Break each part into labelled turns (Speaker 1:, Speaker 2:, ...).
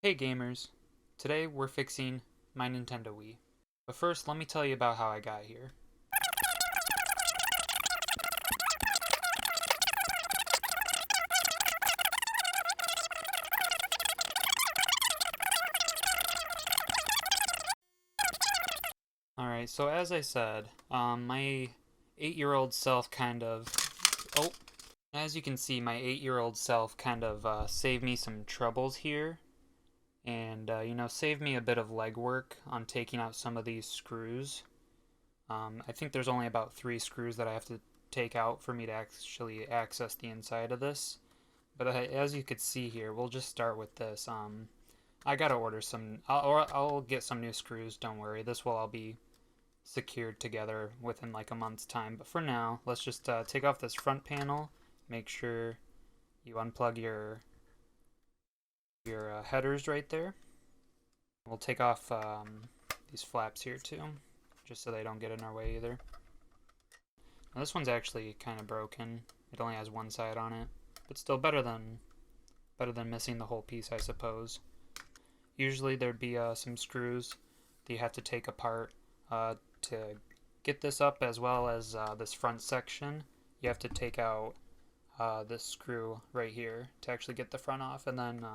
Speaker 1: Hey gamers, today we're fixing my Nintendo Wii. But first, let me tell you about how I got here. Alright, so as I said, my 8-year-old self oh, as you can see, my 8-year-old self saved me some troubles here. And, saved me a bit of legwork on taking out some of these screws. I think there's only about 3 screws that I have to take out for me to actually access the inside of this. But as you could see here, we'll just start with this. I gotta order some, I'll get some new screws, don't worry. This will all be secured together within like a month's time. But for now, let's just take off this front panel. Make sure you unplug your headers right there. We'll take off these flaps here too, just so they don't get in our way either. Now this one's actually kind of broken. It only has one side on it, but still better than missing the whole piece, I suppose. Usually there'd be some screws that you have to take apart to get this up, as well as this front section. You have to take out this screw right here to actually get the front off, and then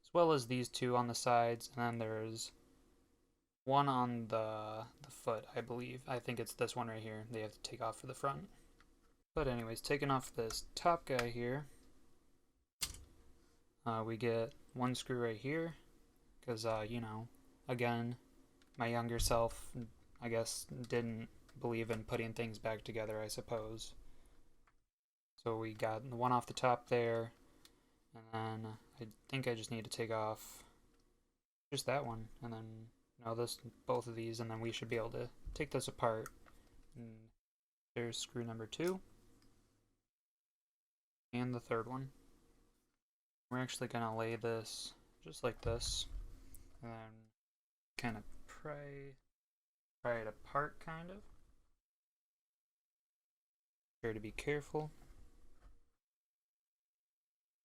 Speaker 1: as well as these two on the sides, and then there's one on the foot, I believe. I think it's this one right here they have to take off for the front. But anyways, taking off this top guy here, we get one screw right here, because, again, my younger self, I guess, didn't believe in putting things back together, I suppose. So we got the one off the top there, and then I think I just need to take off just that one, and then both of these, and then we should be able to take this apart. And there's screw number 2, and the third one. We're actually gonna lay this just like this, and then kind of pry it apart, kind of. Try to be careful.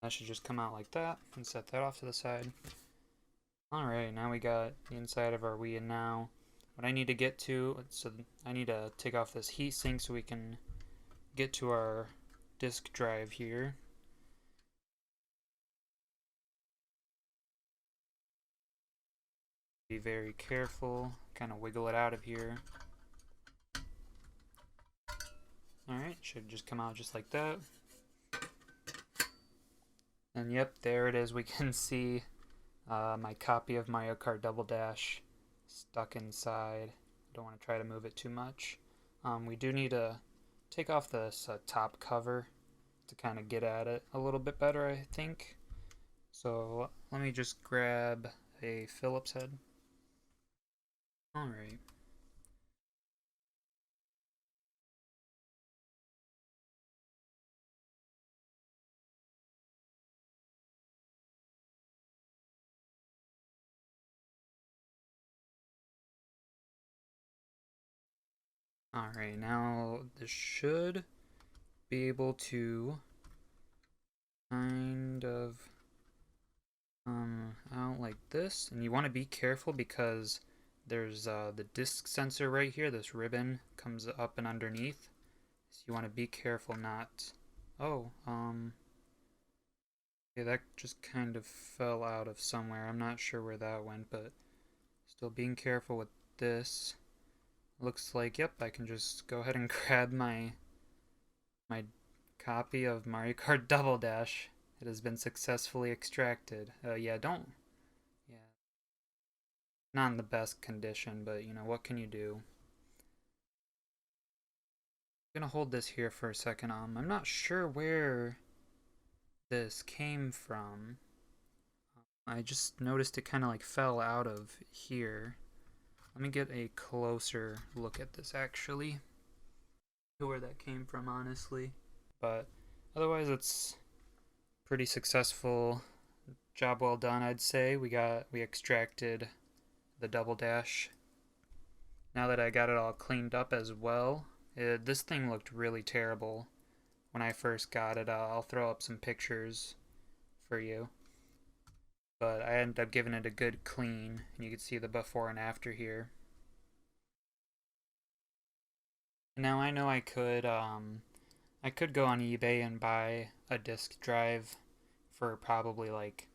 Speaker 1: That should just come out like that, and set that off to the side. Alright, now we got the inside of our Wii, and now what I need to get to, so I need to take off this heatsink so we can get to our disk drive here. Be very careful, kind of wiggle it out of here. Alright, should just come out just like that. And yep, there it is. We can see my copy of Mario Kart Double Dash stuck inside. Don't want to try to move it too much. We do need to take off this top cover to kind of get at it a little bit better, I think. So let me just grab a Phillips head. Alright. Alright, now this should be able to kind of out like this. And you want to be careful because there's the disk sensor right here. This ribbon comes up and underneath. So you want to be careful not... Oh, yeah, that just kind of fell out of somewhere. I'm not sure where that went, but still being careful with this. Looks like, yep, I can just go ahead and grab my copy of Mario Kart Double Dash. It has been successfully extracted. Yeah, not in the best condition, but what can you do? I'm gonna hold this here for a second. I'm not sure where this came from. I just noticed it kind of like fell out of here. Let me get a closer look at this actually. Where that came from, honestly. But otherwise, it's pretty successful. Job well done, I'd say. We extracted the Double Dash. Now that I got it all cleaned up as well, this thing looked really terrible when I first got it. I'll throw up some pictures for you. But but I ended up giving it a good clean, and you can see the before and after here. Now I know I could go on eBay and buy a disk drive for probably like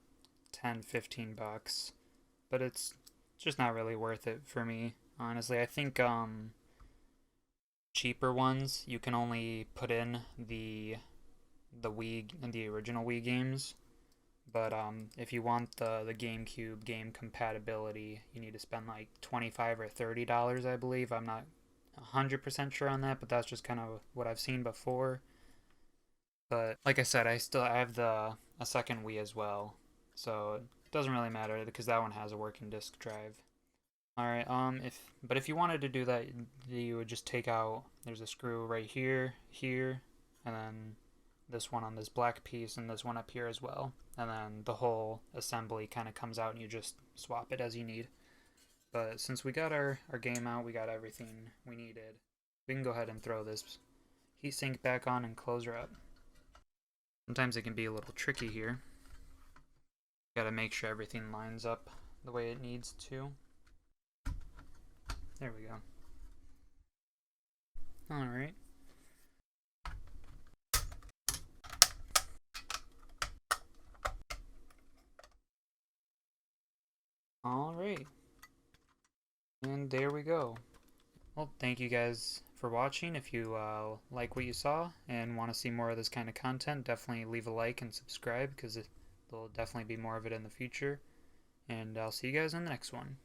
Speaker 1: 10-15 bucks, but it's just not really worth it for me, honestly. I think cheaper ones you can only put in the Wii, the original Wii games, but if you want the GameCube game compatibility, you need to spend like $25 or $30, I believe. I'm not 100% sure on that, but that's just kind of what I've seen before. But like I said, I have a second Wii as well, so it doesn't really matter because that one has a working disk drive. All right, if you wanted to do that, you would just take out, there's a screw right here, and then this one on this black piece, and this one up here as well. And then the whole assembly kind of comes out and you just swap it as you need. But since we got our game out, we got everything we needed, we can go ahead and throw this heatsink back on and close her up. Sometimes it can be a little tricky here. Gotta make sure everything lines up the way it needs to. There we go. Alright. Alright. And there we go. Well, thank you guys for watching. If you like what you saw and want to see more of this kind of content, definitely leave a like and subscribe because there'll definitely be more of it in the future. And I'll see you guys in the next one.